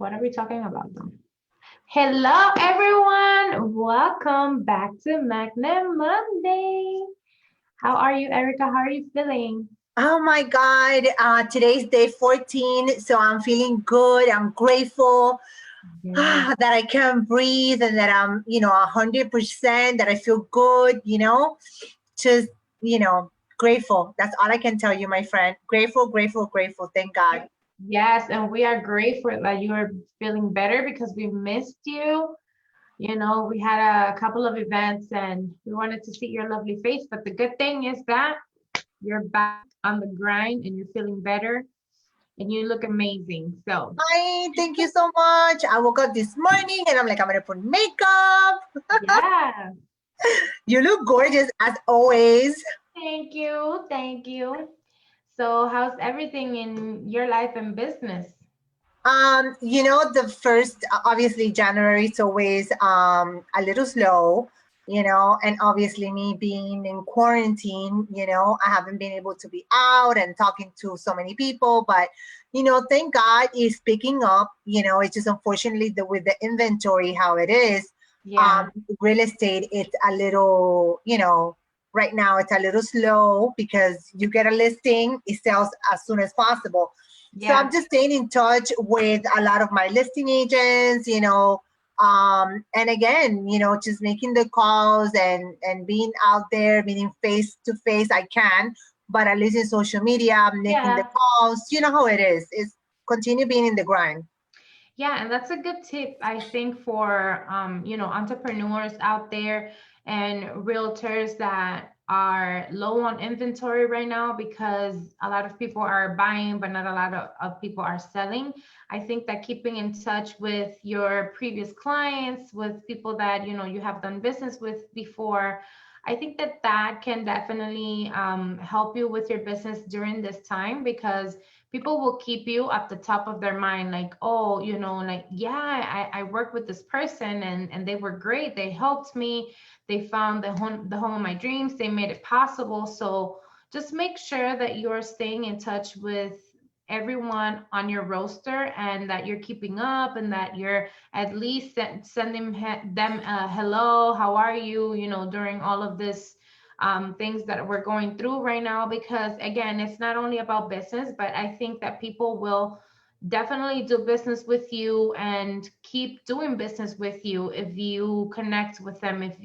What are we talking about then? Hello, everyone. Welcome back to Magnet Monday. How are you, Erica? How are you feeling? Oh my God, today's day 14, so I'm feeling good. I'm grateful Yes. that I can breathe and that I'm, 100%, that I feel good, just, grateful. That's all I can tell you, my friend. Grateful, grateful, grateful. Thank God. Yes, and we are grateful that you are feeling better because we missed you. We had a couple of events and we wanted to see your lovely face. But the good thing is that you're back on the grind and you're feeling better and you look amazing. So, Hi, thank you so much. I woke up this morning and I'm like, I'm going to put makeup. yeah. You look gorgeous as always. Thank you. Thank you. So, how's everything in your life and business? The first obviously January is always a little slow, and obviously me being in quarantine, I haven't been able to be out and talking to so many people, but thank God it's picking up. It's just unfortunately with the inventory how it is, Yeah. real estate it's a little, right now it's a little slow because you get a listing, it sells as soon as possible, so I'm Yeah. just staying in touch with a lot of my listing agents, and again, just making the calls and being out there, meeting face to face. I can, but at least in social media, I'm making the Yeah. calls. You know how it is. It's continue being in the grind. Yeah, and that's a good tip, I think, for entrepreneurs out there and realtors that are low on inventory right now because a lot of people are buying, but not a lot of people are selling. I think that keeping in touch with your previous clients, with people that you have done business with before, I think that that can definitely help you with your business during this time because people will keep you at the top of their mind like, oh, like, yeah, I worked with this person and they were great, they helped me, they found the home of my dreams, they made it possible. So just make sure that you're staying in touch with everyone on your roster and that you're keeping up and that you're at least sending them a hello, how are you, during all of this things that we're going through right now, because again, it's not only about business, but I think that people will definitely do business with you and keep doing business with you if you connect with them, if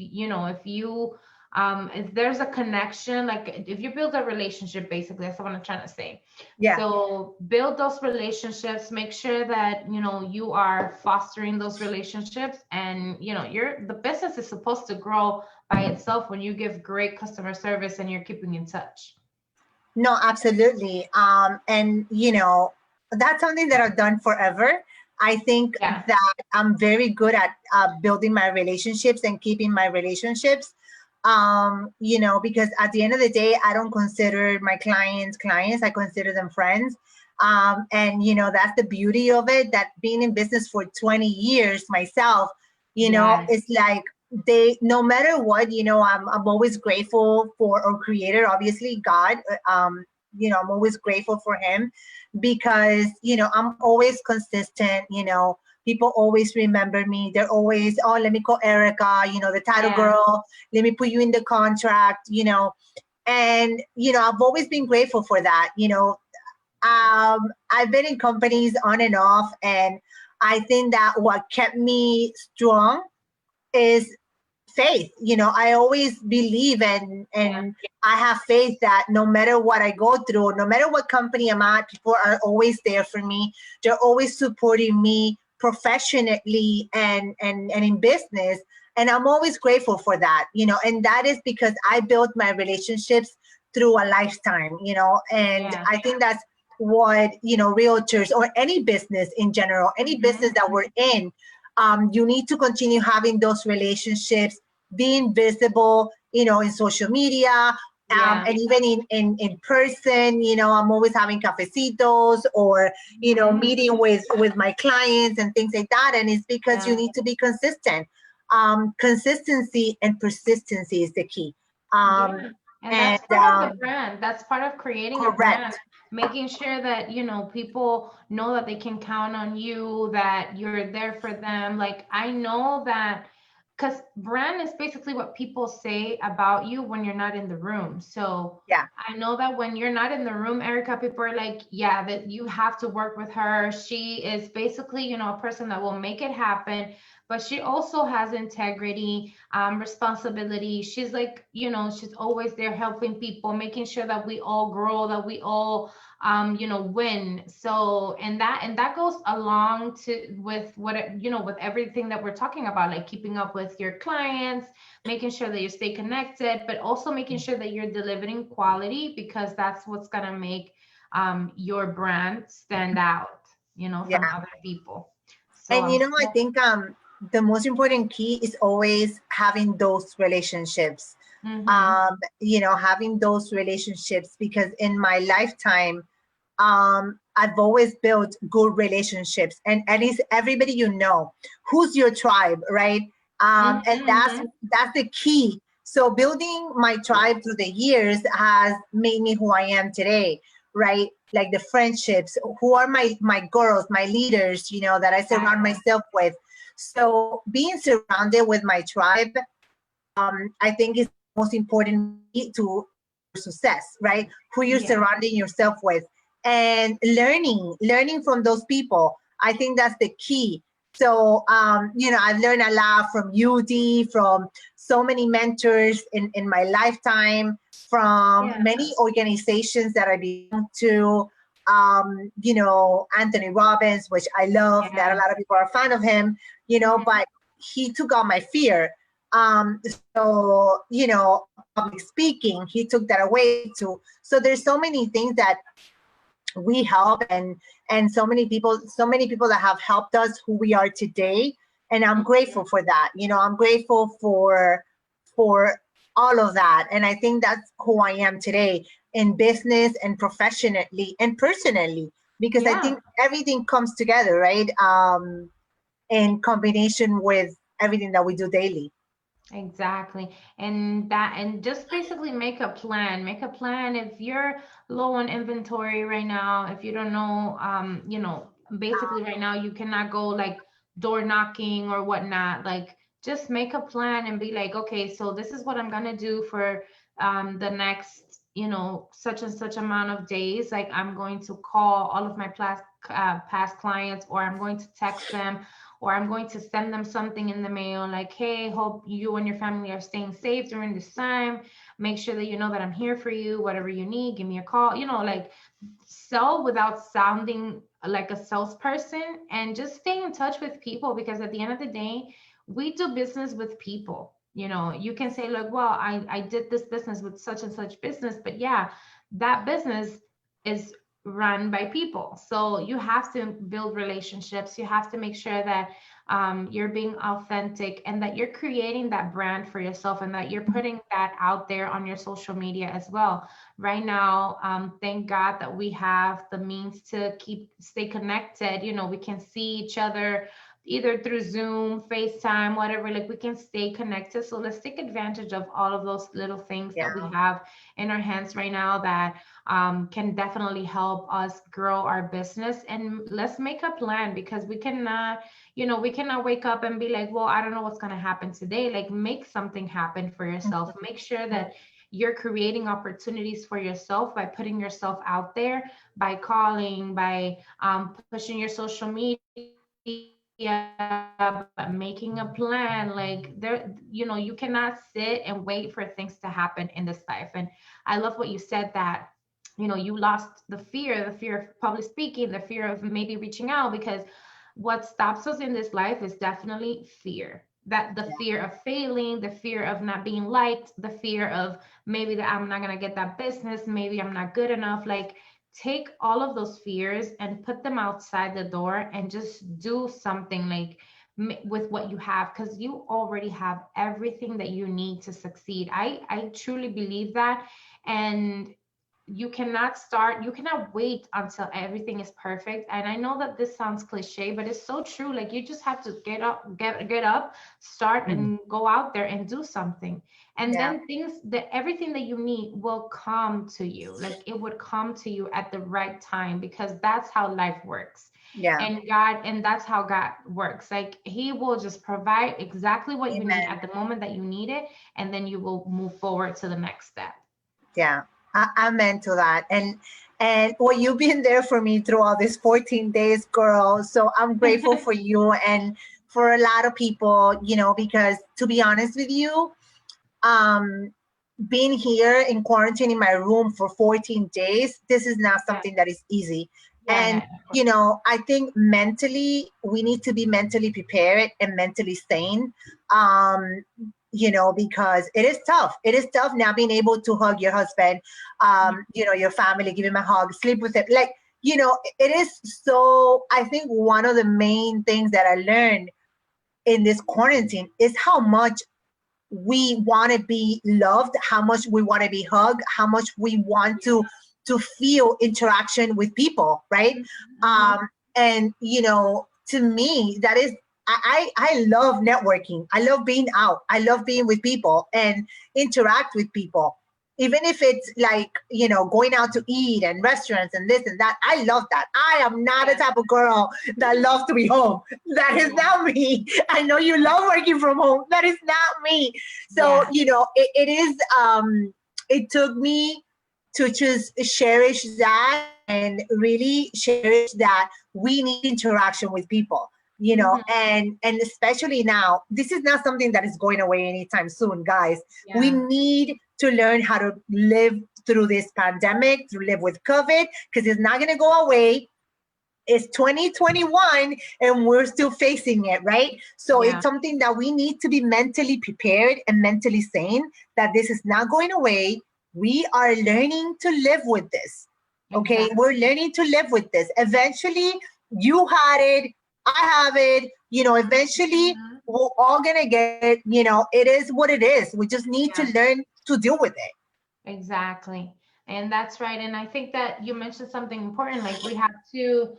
there's a connection, like if you build a relationship, basically that's what I'm trying to say. Yeah. So build those relationships, make sure that you are fostering those relationships, and the business is supposed to grow by itself when you give great customer service and you're keeping in touch. No, absolutely. And that's something that I've done forever. I think Yeah. that I'm very good at building my relationships and keeping my relationships. Because at the end of the day, I don't consider my clients. I consider them friends. And that's the beauty of it. That being in business for 20 years myself, Yes. it's like they no matter what, I'm always grateful for our creator, obviously God. I'm always grateful for him because I'm always consistent. People always remember me. They're always, oh, let me call Erica, the title Yeah. girl, let me put you in the contract, and I've always been grateful for that. I've been in companies on and off, and I think that what kept me strong is faith. I always believe Yeah. and I have faith that no matter what I go through, no matter what company I'm at, people are always there for me. They're always supporting me professionally and in business. And I'm always grateful for that, and that is because I built my relationships through a lifetime, and Yeah. I think that's what, realtors or any business in general, any business Hmm. that we're in, you need to continue having those relationships, being visible, in social media, Yeah. and even in person. I'm always having cafecitos or, Hmm. meeting with my clients and things like that. And it's because you Yeah. need to be consistent. Consistency and persistency is the key. Yeah. And And that's part of the brand. That's part of creating a correct. brand. making sure that, people know that they can count on you, that you're there for them. Like, I know that, because brand is basically what people say about you when you're not in the room. So Yeah. I know that when you're not in the room, Erica, people are like, yeah, that you have to work with her. She is basically, a person that will make it happen, but she also has integrity, responsibility. She's like, she's always there helping people, making sure that we all grow, that we all, win. So, and that goes along to with what with everything that we're talking about, like keeping up with your clients, making sure that you stay connected, but also making sure that you're delivering quality, because that's what's gonna make your brand stand out, from Yeah. other people. So And I'm I so. think the most important key is always having those relationships. Mm-hmm. Having those relationships, because in my lifetime, I've always built good relationships, and at least everybody who's your tribe, right? And that's Mm-hmm. that's the key. So building my tribe through the years has made me who I am today, right? Like the friendships, who are my girls, my leaders, that I surround Exactly. myself with. So being surrounded with my tribe, I think is the most important key to your success, right? Who you're Yeah. surrounding yourself with, and learning from those people. I think that's the key. So, I've learned a lot from UD, from so many mentors in my lifetime, from Yeah. many organizations that I belong to. Anthony Robbins, which I love, that a Yes. lot of people are a fan of him, Mm-hmm. but he took out my fear. So, public speaking, he took that away too. So there's so many things that we help, and so many people that have helped us who we are today. And I'm grateful for that. I'm grateful for all of that. And I think that's who I am today, in business and professionally and personally, because I Yeah. think everything comes together, right? In combination with everything that we do daily. Exactly. And just basically make a plan. Make a plan if you're low on inventory right now, if you don't know, basically right now you cannot go like door knocking or whatnot. Like, just make a plan and be like, okay, so this is what I'm gonna do for the next, such and such amount of days. Like, I'm going to call all of my past clients, or I'm going to text them, or I'm going to send them something in the mail like, hey, hope you and your family are staying safe during this time. Make sure that you know that I'm here for you. Whatever you need, give me a call. Like, sell without sounding like a salesperson, and just stay in touch with people, because at the end of the day, we do business with people. You can say, like, well, I did this business with such and such business, but yeah, that business is run by people. So you have to build relationships. You have to make sure that you're being authentic, and that you're creating that brand for yourself, and that you're putting that out there on your social media as well. Right now, thank God that we have the means to stay connected. We can see each other either through Zoom, FaceTime, whatever. Like, we can stay connected. So let's take advantage of all of those little things that we Yeah. have in our hands right now, that can definitely help us grow our business. And let's make a plan, because we cannot wake up and be like, well, I don't know what's going to happen today. Like, make something happen for yourself. Make sure that you're creating opportunities for yourself by putting yourself out there, by calling, by pushing your social media, by making a plan. Like, you cannot sit and wait for things to happen in this life. And I love what you said, that you lost the fear of public speaking, the fear of maybe reaching out, because what stops us in this life is definitely fear. That the fear of failing, the fear of not being liked, the fear of maybe that I'm not going to get that business, maybe I'm not good enough. Like, take all of those fears and put them outside the door, and just do something, like, with what you have, because you already have everything that you need to succeed. I truly believe that. And you cannot wait until everything is perfect. And I know that this sounds cliche, but it's so true. Like you just have to get up, start Mhm. and go out there and do something. And Yeah, then everything that you need will come to you. Like it would come to you at the right time, because that's how life works. yeah. And that's how God works. Like he will just provide exactly what you need Amen. at the moment that you need it, and then you will move forward to the next step. Yeah, amen to that. And well, you've been there for me through all these 14 days, girl. So I'm grateful for you and for a lot of people, because to be honest with you, um, being here in quarantine in my room for 14 days, this is not Yeah, something that is easy. yeah, And, yeah, of course. I think mentally, we need to be mentally prepared and mentally sane. Um, because it is tough. It is tough not being able to hug your husband, your family, give him a hug, sleep with him. Like, it is so, I think one of the main things that I learned in this quarantine is how much we want to be loved, how much we want to be hugged, how much we want to feel interaction with people, right? Mm-hmm. And to me, that is, I love networking. I love being out. I love being with people and interact with people. Even if it's like, going out to eat and restaurants and this and that, I love that. I am not the Yeah, type of girl that loves to be home. That is yeah, not me. I know you love working from home. That is not me. So, yeah, it is, it took me to just cherish that and really cherish that we need interaction with people, hmm, and especially now, this is not something that is going away anytime soon, guys. We yeah, need to learn how to live through this pandemic, to live with COVID, because it's not going to go away. It's 2021 and we're still facing it, right? So yeah, it's something that we need to be mentally prepared and mentally sane, that this is not going away. We are learning to live with this. Okay, exactly. we're learning to live with this. Eventually, you had it, I have it, eventually Mhm. we're all gonna get it. It is what it is. We just need to Yeah, learn to deal with it. exactly. And that's right. And I think that you mentioned something important. Like we have to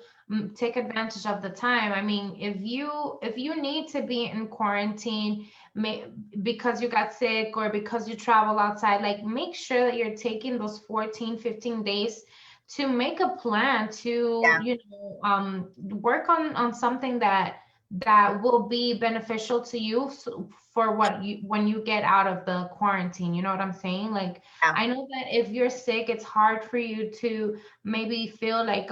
take advantage of the time. I mean, if you need to be in quarantine, may, because you got sick or because you travel outside, like make sure that you're taking those 14, 15 days to make a plan to, Yeah, work on something that will be beneficial to you, for what you when you get out of the quarantine. You know what I'm saying? Like yeah, I know that if you're sick, it's hard for you to maybe feel like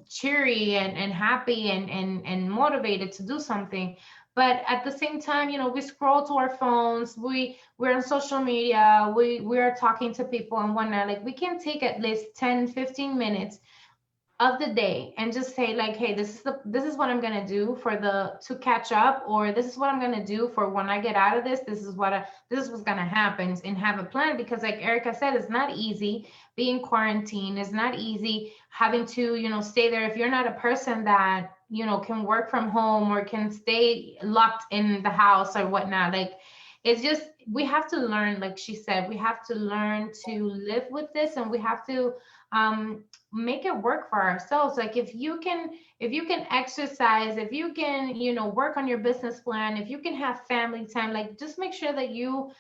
cheery and happy and motivated to do something. But at the same time, we scroll to our phones, we're on social media, we're talking to people and whatnot. Like we can take at least 10, 15 minutes of the day and just say like, hey, this is what I'm gonna do to catch up, or this is what I'm gonna do for when I get out of this. This is what's gonna happen, and have a plan. Because like Erica said, it's not easy being quarantined. It's not easy having to stay there if you're not a person that can work from home or can stay locked in the house or whatnot. Like it's just, we have to learn, like she said, we have to learn to live with this, and we have to um make it work for ourselves. Like if you can exercise, if you can work on your business plan, if you can have family time, like just make sure that you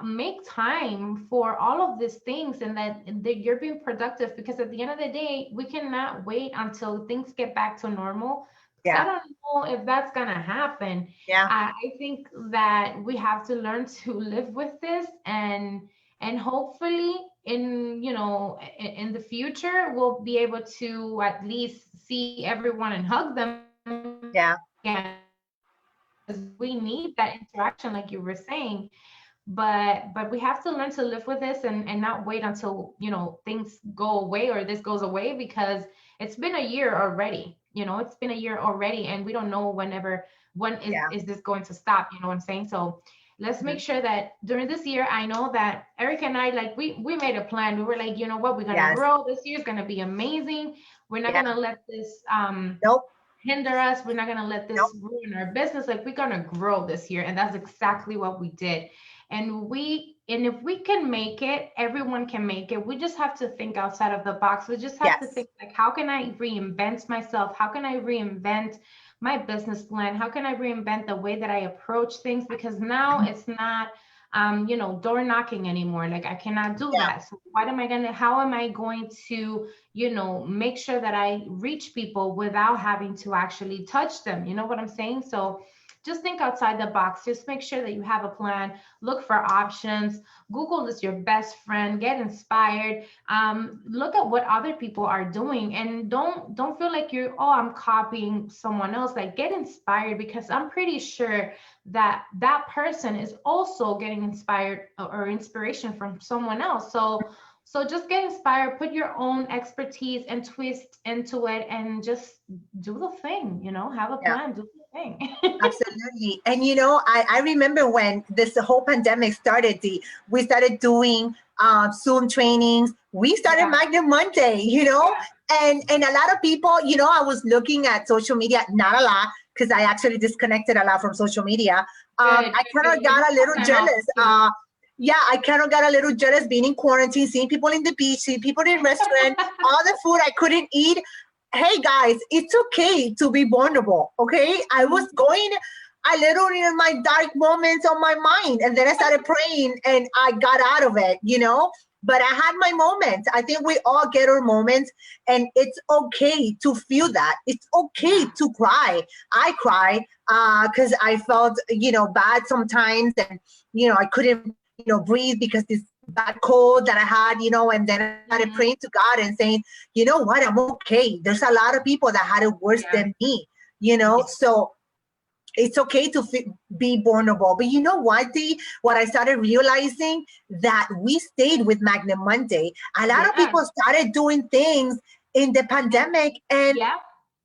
make time for all of these things, and that you're being productive. Because at the end of the day, we cannot wait until things get back to normal, because I yeah, don't know if that's gonna happen. yeah, I think that we have to learn to live with this, and hopefully in the future we'll be able to at least see everyone and hug them again, yeah, because we need that interaction like you were saying. But we have to learn to live with this, and not wait until things go away or this goes away, because it's been a year already. It's been a year already, and we don't know when is yeah. is this going to stop. You know what I'm saying? So let's make Mhm. sure that during this year, I know that Erica and I, like, we made a plan. We were like, you know what, we're gonna Yes. grow. This year's gonna be amazing. We're not Yeah. gonna let this Nope. hinder us. We're not going to let Nope. this ruin our business. Like we're going to grow this year. And that's exactly what we did. And if we can make it, everyone can make it. We just have to think outside of the box. We just have to Yes. think, like, how can I reinvent myself? How can I reinvent my business plan? How can I reinvent the way that I approach things? Because now it's not door knocking anymore. Like, I cannot do Yeah. that. So how am I going to, make sure that I reach people without having to actually touch them? You know what I'm saying? So just think outside the box. Just make sure that you have a plan. Look for options. Google is your best friend. Get inspired. Look at what other people are doing, and don't feel like I'm copying someone else. Like, get inspired, because I'm pretty sure that that person is also getting inspired or inspiration from someone else. So just get inspired, put your own expertise and twist into it, and just do the thing, have a Yeah. plan, do the thing. Absolutely. And I remember when this whole pandemic started, we started doing Zoom trainings. We started Yeah, Magnum Monday, yeah, and a lot of people, I was looking at social media, not a lot, because I actually disconnected a lot from social media. good, I good, kind good. of You got a need little some time off jealous. too. Yeah, I kind of got a little jealous being in quarantine, seeing people in the beach, seeing people in restaurants, all the food I couldn't eat. Hey guys, it's okay to be vulnerable. Okay, I was going a little in my dark moments on my mind, and then I started praying, and I got out of it. But I had my moments. I think we all get our moments, and it's okay to feel that. It's okay Yeah. to cry. I cry because I felt bad sometimes, and I couldn't breathe because this bad cold that I had, and then I started Mhm. praying to God and saying, you know what, I'm okay. There's a lot of people that had it worse Yeah. than me, Yeah. so it's okay to be vulnerable. But you know what, what I started realizing, that we stayed with Magnum Monday. A lot of Yeah. people started doing things in the pandemic, and Yeah.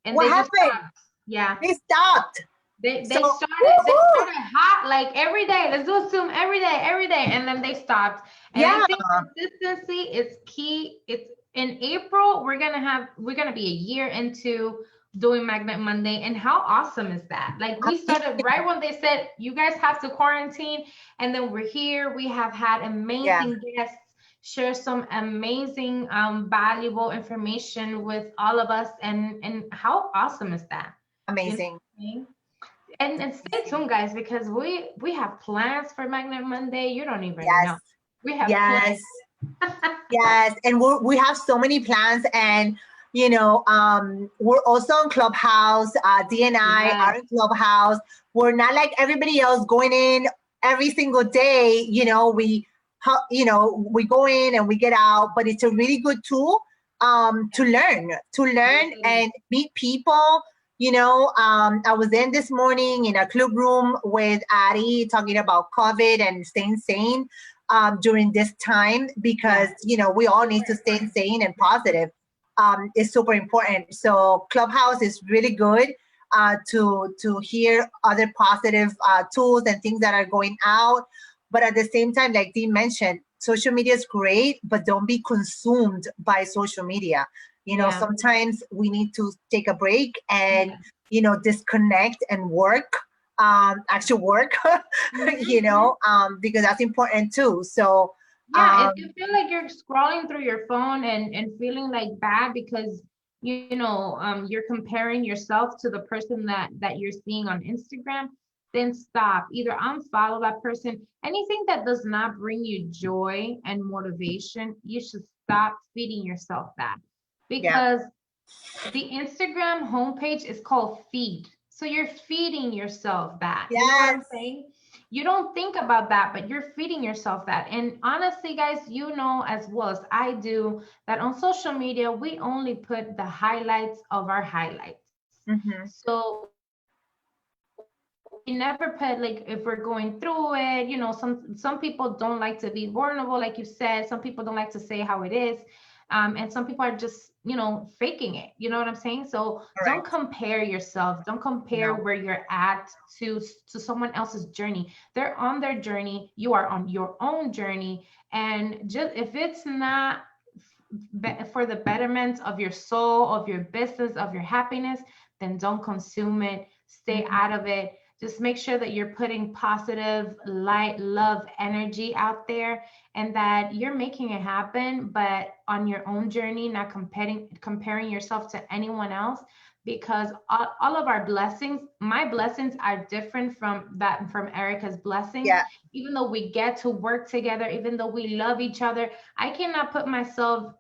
And what they just happened? stopped. Yeah. They stopped. They So they started they woohoo! started hot, like, every day. Let's do a Zoom every day, and then they stopped. And I Yeah, think consistency is key. It's in April. We're gonna be a year into doing Magnet Monday, and how awesome is that? Like, we started right when they said you guys have to quarantine, and then we're here. We have had yeah, amazing guests share some amazing, valuable information with all of us, and how awesome is that? You know amazing. what I mean? And stay tuned, guys, because we have plans for Magnet Monday. You don't even Yes, know. We have yes, plans. yes. And we have so many plans, and we're also on Clubhouse. D and I are Yes. in Clubhouse. We're not like everybody else going in every single day. We go in and we get out, but it's a really good tool to learn Yes, it is. and meet people. I was in this morning in a club room with Ari talking about COVID and staying sane during this time, because Yeah. we all need Super to stay important. sane and positive. Is super important. So Clubhouse is really good to hear other positive tools and things that are going out. But at the same time, like Dee mentioned, social media is great, but don't be consumed by social media. Yeah. Sometimes we need to take a break and Yeah. disconnect and work, actual work, Hmm. because that's important too. So Yeah, if you feel like you're scrolling through your phone and feeling like bad because you're comparing yourself to the person that you're seeing on Instagram, then stop. Either unfollow that person. Anything that does not bring you joy and motivation, you should stop feeding yourself that. yeah, Because the Instagram homepage is called feed. So you're feeding yourself that. You know what I'm yes, saying? You don't think about that, but you're feeding yourself that. And honestly, guys, you know as well as I do that on social media, we only put the highlights of our highlights. hmm, So we never put, like, if we're going through it, some people don't like to be vulnerable, like you said. Some people don't like to say how it is. And some people are just, faking it. You know what I'm saying? So don't correct. compare yourself. Don't compare No, where you're at to someone else's journey. They're on their journey. You are on your own journey. And just if it's not for the betterment of your soul, of your business, of your happiness, then don't consume it. Stay mhm, out of it. Just make sure that you're putting positive light, love, energy out there, and that you're making it happen, but on your own journey, not comparing yourself to anyone else, because all of our blessings, my blessings are different from Erika's blessings. Yeah, Even though we get to work together, even though we love each other, I cannot put myself,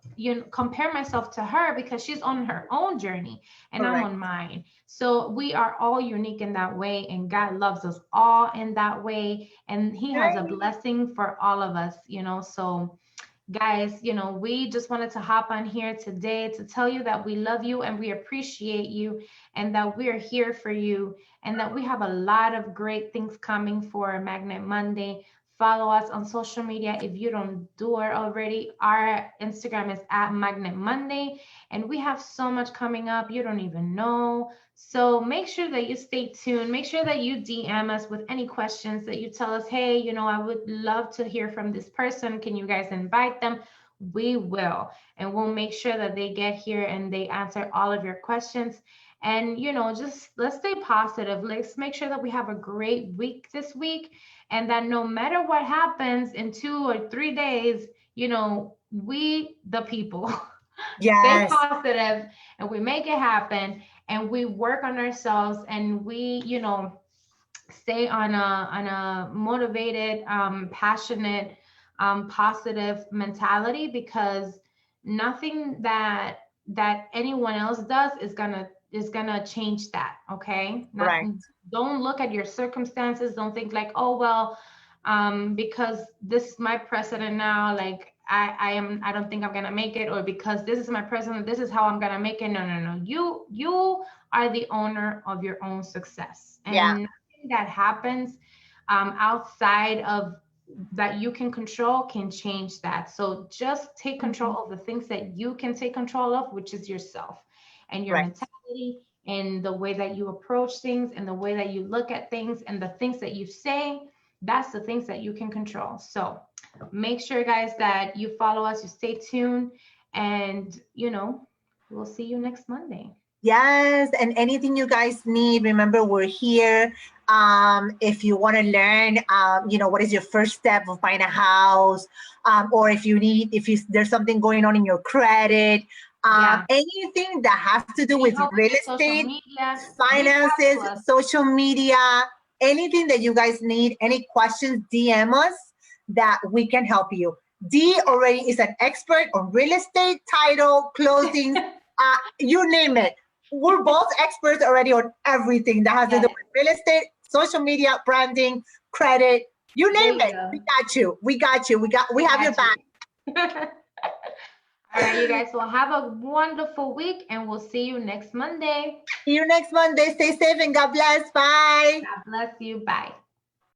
compare myself to her, because she's on her own journey and I'm correct. on mine. So we are all unique in that way, and God loves us all in that way, and He has a Right. blessing for all of us, So, guys, we just wanted to hop on here today to tell you that we love you and we appreciate you, and that we're here for you, and that we have a lot of great things coming for Magnet Monday. Follow us on social media if you don't do it already. Our Instagram is at Magnet Monday, and we have so much coming up you don't even know. So make sure that you stay tuned. Make sure that you DM us with any questions, that you tell us, hey, I would love to hear from this person. Can you guys invite them? We will. And we'll make sure that they get here and they answer all of your questions. And, just let's stay positive. Let's make sure that we have a great week this week, and that no matter what happens in 2 or 3 days, we, the people, stay Yes, positive, and we make it happen, and we work on ourselves, and we stay on a motivated, passionate, positive mentality, because nothing that anyone else does is gonna change that. Okay, not correct. don't look at your circumstances. Don't think like, oh well, because this is my president now, like I don't think I'm gonna make it, or because this is my president, this is how I'm gonna make it. No, no, no. You are the owner of your own success, Yeah, and nothing that happens outside of that you can control can change that. So just take mhm, control of the things that you can take control of, which is yourself and your correct. mentality, and the way that you approach things, and the way that you look at things, and the things that you say. That's the things that you can control. So make sure, guys, that you follow us, you stay tuned, and we'll see you next Monday. Yes, and anything you guys need, remember we're here. If you want to learn, what is your first step of buying a house, or if there's something going on in your credit, Yeah. anything that has to do Any with help real with your social estate, media, reach out finances, to us. social media, anything that you guys need, any questions, DM us that we can help you. Dee already is an expert on real estate, title, closings, you name it. We're both experts already on everything that has to do Yes, with real estate, social media, branding, credit, you there name you it. go. We got you. We got you. We We have your got back. you. All right, you guys will have a wonderful week, and we'll see you next Monday. See you next Monday. Stay safe and God bless. Bye. God bless you. Bye.